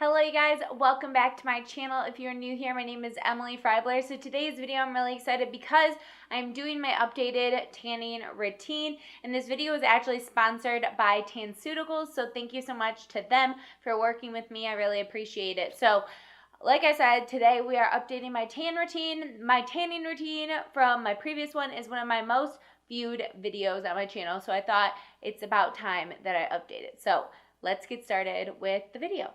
Hello you guys, welcome back to my channel. If you're new here, my name is Emily Freybler. So today's video I'm really excited because I'm doing my updated tanning routine, and this video is actually sponsored by Tanceuticals, so thank you so much to them for working with me. I really appreciate it. So like I said, today we are updating my tan routine. My tanning routine from my previous one is one of my most viewed videos on my channel, so I thought it's about time that I update it. So let's get started with the video.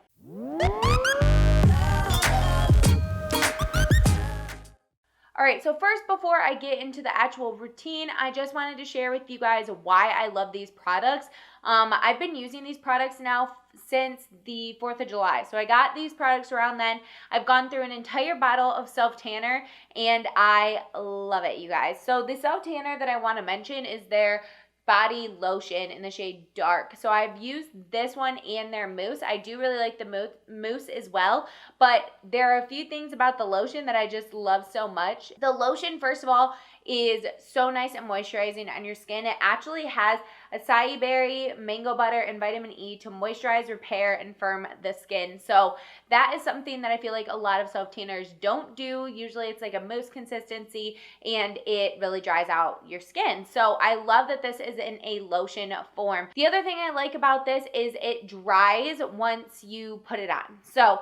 Alright, so first, before I get into the actual routine, I just wanted to share with you guys why I love these products. I've been using these products now since the 4th of July. So I got these products around then. I've gone through an entire bottle of self-tanner and I love it, you guys. So the self-tanner that I want to mention is their body lotion in the shade Dark. So I've used this one and their mousse. I do really like the mousse as well, but there are a few things about the lotion that I just love so much. The lotion, first of all, is so nice and moisturizing on your skin. It actually has acai berry, mango butter, and vitamin E to moisturize, repair, and firm the skin. So that is something that I feel like a lot of self-tanners don't do. Usually it's like a mousse consistency and it really dries out your skin. So I love that this is in a lotion form. The other thing I like about this is it dries once you put it on. So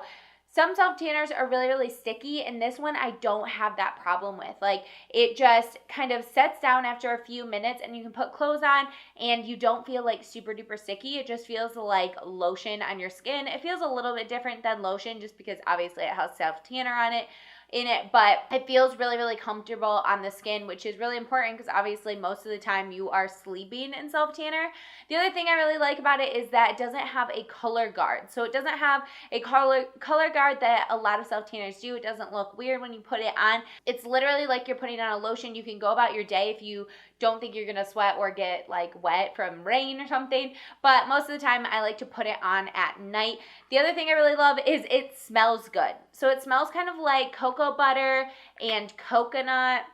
some self-tanners are really sticky, and this one I don't have that problem with. Like, it just kind of sets down after a few minutes and you can put clothes on and you don't feel like super duper sticky. It just feels like lotion on your skin. It feels a little bit different than lotion just because obviously it has self-tanner in it, but it feels really comfortable on the skin, which is really important because obviously most of the time you are sleeping in self-tanner. The other thing I really like about it is that it doesn't have a color guard. So it doesn't have a color guard that a lot of self-tanners do. It doesn't look weird when you put it on. It's literally like you're putting on a lotion. You can go about your day if you don't think you're gonna sweat or get like wet from rain or something, but most of the time I like to put it on at night. The other thing I really love is it smells good. So it smells kind of like cocoa butter and coconut,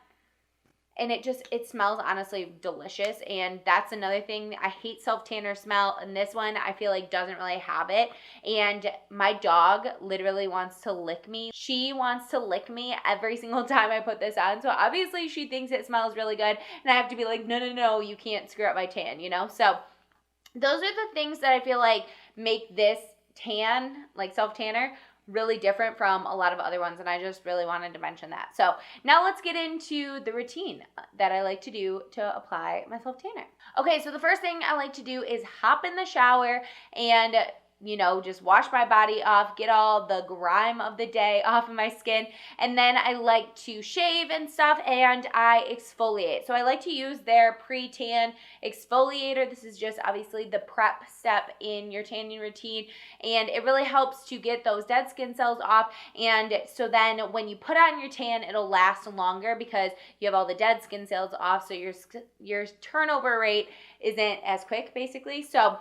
and it smells honestly delicious. And that's another thing. I hate self-tanner smell, and this one I feel like doesn't really have it. And my dog literally wants to lick me. She wants to lick me every single time I put this on. So obviously she thinks it smells really good, and I have to be like, no, you can't screw up my tan, you know? So those are the things that I feel like make this tan, like self-tanner, really different from a lot of other ones, and I just really wanted to mention that. So now let's get into the routine that I like to do to apply my self-tanner. Okay, so the first thing I like to do is hop in the shower and just wash my body off, get all the grime of the day off of my skin, and then I like to shave and stuff, and I exfoliate. So I like to use their pre-tan exfoliator. This is just obviously the prep step in your tanning routine, and it really helps to get those dead skin cells off, and so then when you put on your tan, it'll last longer because you have all the dead skin cells off, so your turnover rate isn't as quick, basically. So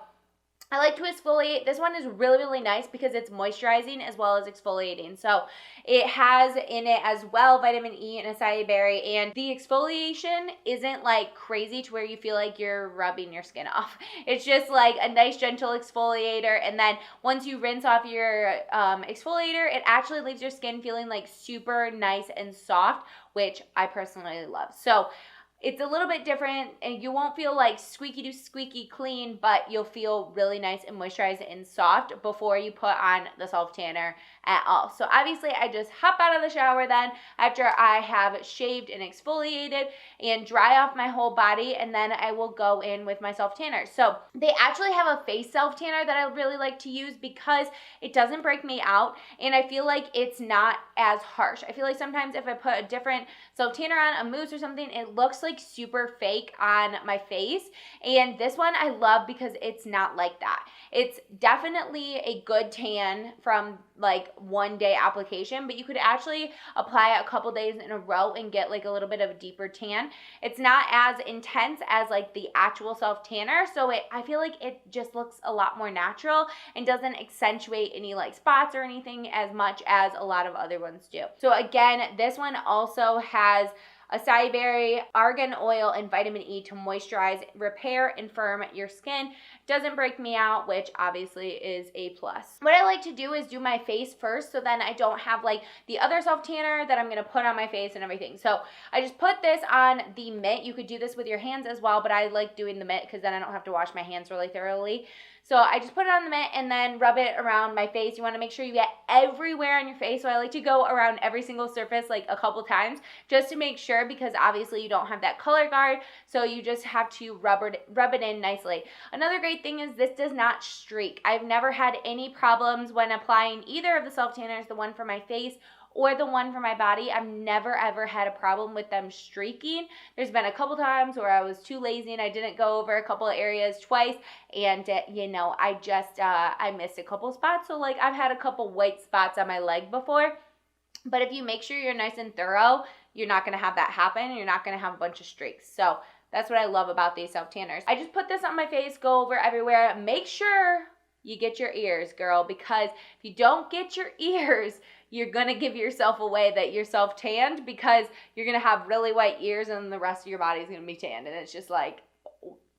I like to exfoliate. This one is really nice because it's moisturizing as well as exfoliating. So it has in it as well vitamin E and acai berry, and the exfoliation isn't like crazy to where you feel like you're rubbing your skin off. It's just like a nice gentle exfoliator, and then once you rinse off your exfoliator, it actually leaves your skin feeling like super nice and soft, which I personally love. So it's a little bit different, and you won't feel like squeaky clean, but you'll feel really nice and moisturized and soft before you put on the self-tanner at all. So obviously I just hop out of the shower then after I have shaved and exfoliated and dry off my whole body, and then I will go in with my self-tanner. So they actually have a face self-tanner that I really like to use because it doesn't break me out, and I feel like it's not as harsh. I feel like sometimes if I put a different self-tanner on, a mousse or something, it looks like super fake on my face, and this one I love because it's not like that. It's definitely a good tan from like one day application, but you could actually apply it a couple days in a row and get like a little bit of a deeper tan. It's not as intense as like the actual self-tanner, so I feel like it just looks a lot more natural and doesn't accentuate any like spots or anything as much as a lot of other ones do. So again, this one also has acai berry, argan oil, and vitamin E to moisturize, repair, and firm your skin. Doesn't break me out, which obviously is a plus. What I like to do is do my face first, so then I don't have like the other self tanner that I'm gonna put on my face and everything. So I just put this on the mitt. You could do this with your hands as well, but I like doing the mitt because then I don't have to wash my hands really thoroughly. So I just put it on the mitt and then rub it around my face. You want to make sure you get everywhere on your face. So I like to go around every single surface like a couple times just to make sure, because obviously you don't have that color guard. So you just have to rub it in nicely. Another great thing is this does not streak. I've never had any problems when applying either of the self tanners, the one for my face or the one for my body. I've never ever had a problem with them streaking. There's been a couple times where I was too lazy and I didn't go over a couple of areas twice, and you know, I missed a couple spots. So like I've had a couple white spots on my leg before, but if you make sure you're nice and thorough, you're not going to have that happen, and you're not going to have a bunch of streaks. So that's what I love about these self tanners. I just put this on my face, go over everywhere. Make sure you get your ears, girl, because if you don't get your ears, you're going to give yourself away that you're self-tanned, because you're going to have really white ears and the rest of your body is going to be tanned. And it's just like,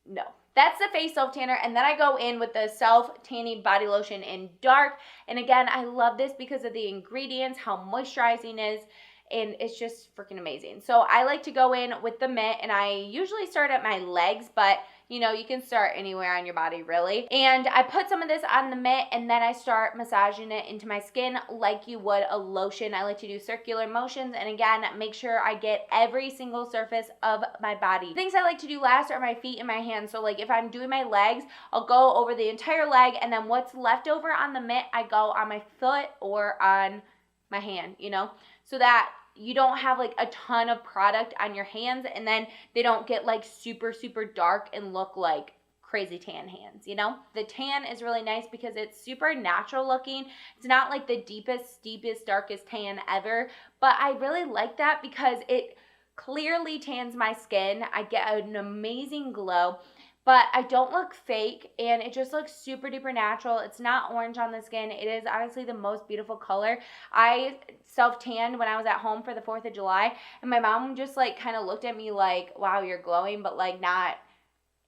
no. That's the face self-tanner. And then I go in with the self-tanning body lotion in dark. And again, I love this because of the ingredients, how moisturizing it is. And it's just freaking amazing. So I like to go in with the mitt, and I usually start at my legs, but you know, you can start anywhere on your body really. And I put some of this on the mitt, and then I start massaging it into my skin like you would a lotion. I like to do circular motions, and again, make sure I get every single surface of my body. Things I like to do last are my feet and my hands. So like if I'm doing my legs, I'll go over the entire leg, and then what's left over on the mitt, I go on my foot or on my hand, you know, so that you don't have like a ton of product on your hands, and then they don't get like super, super dark and look like crazy tan hands, you know? The tan is really nice because it's super natural looking. It's not like the deepest, darkest tan ever, but I really like that because it clearly tans my skin. I get an amazing glow, but I don't look fake, and it just looks super duper natural. It's not orange on the skin. It is honestly the most beautiful color. I self-tanned when I was at home for the 4th of July, and my mom just like kind of looked at me like, wow, you're glowing, but like not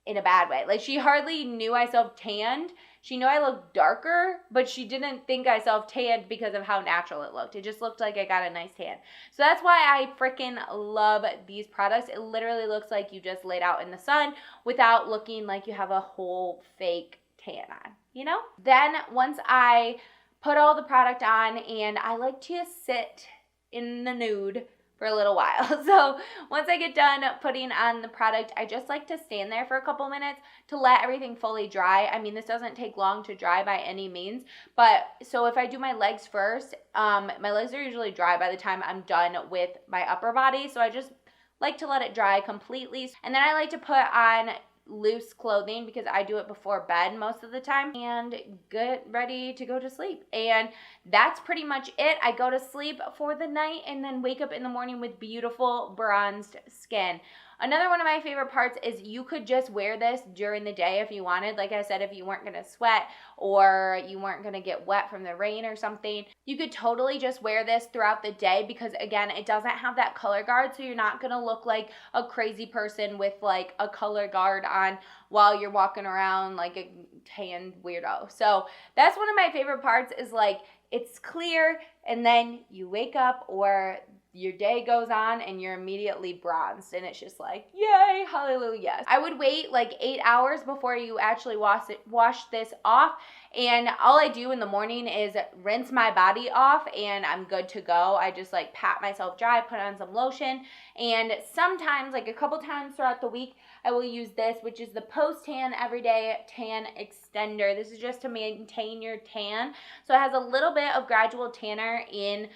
in a bad way. Like she hardly knew I self-tanned. She knew I looked darker, but she didn't think I self-tanned because of how natural it looked. It just looked like I got a nice tan. So that's why I freaking love these products. It literally looks like you just laid out in the sun without looking like you have a whole fake tan on, you know? Then once I put all the product on, and I like to sit in the nude for a little while. So once I get done putting on the product, I just like to stand there for a couple minutes to let everything fully dry. I mean, this doesn't take long to dry by any means, but so if I do my legs first, my legs are usually dry by the time I'm done with my upper body. So I just like to let it dry completely. And then I like to put on loose clothing because I do it before bed most of the time, and get ready to go to sleep. And that's pretty much it. I go to sleep for the night and then wake up in the morning with beautiful bronzed skin. Another one of my favorite parts is you could just wear this during the day if you wanted. Like I said, if you weren't going to sweat or you weren't going to get wet from the rain or something, you could totally just wear this throughout the day because, again, it doesn't have that color guard, so you're not going to look like a crazy person with like a color guard on while you're walking around like a tan weirdo. So that's one of my favorite parts, is like it's clear and then you wake up or your day goes on and you're immediately bronzed, and it's just like, yay, hallelujah. I would wait like 8 hours before you actually wash this off, and all I do in the morning is rinse my body off and I'm good to go. I just like pat myself dry, put on some lotion, and sometimes, like a couple times throughout the week, I will use this, which is the Post Tan Everyday Tan Extender. This is just to maintain your tan. So it has a little bit of gradual tanner in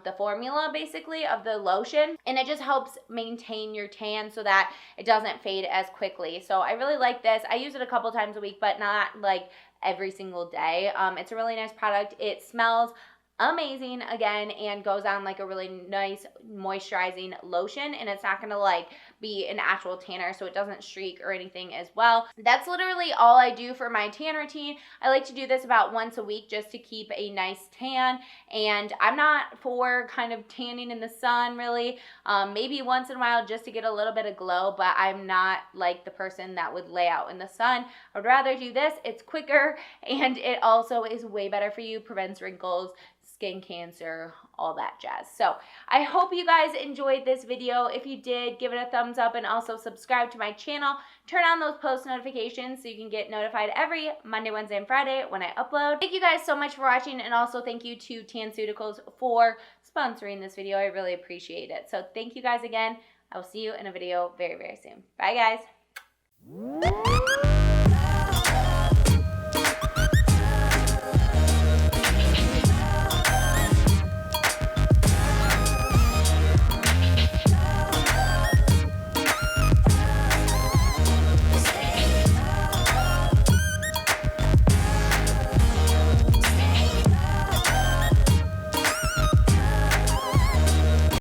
the formula basically of the lotion, and it just helps maintain your tan so that it doesn't fade as quickly. So I really like this. I use it a couple times a week, but not like every single day. It's a really nice product. It smells amazing again, and goes on like a really nice moisturizing lotion, and it's not gonna like be an actual tanner, so it doesn't streak or anything as well. That's literally all I do for my tan routine. I like to do this about once a week just to keep a nice tan, and I'm not for kind of tanning in the sun really. Maybe once in a while just to get a little bit of glow, but I'm not like the person that would lay out in the sun. I would rather do this. It's quicker, and it also is way better for you, prevents wrinkles, skin cancer, all that jazz. So I hope you guys enjoyed this video. If you did, give it a thumbs up and also subscribe to my channel. Turn on those post notifications so you can get notified every Monday, Wednesday, and Friday when I upload. Thank you guys so much for watching, and also thank you to TanCeuticals for sponsoring this video. I really appreciate it. So thank you guys again. I will see you in a video very, very soon. Bye guys.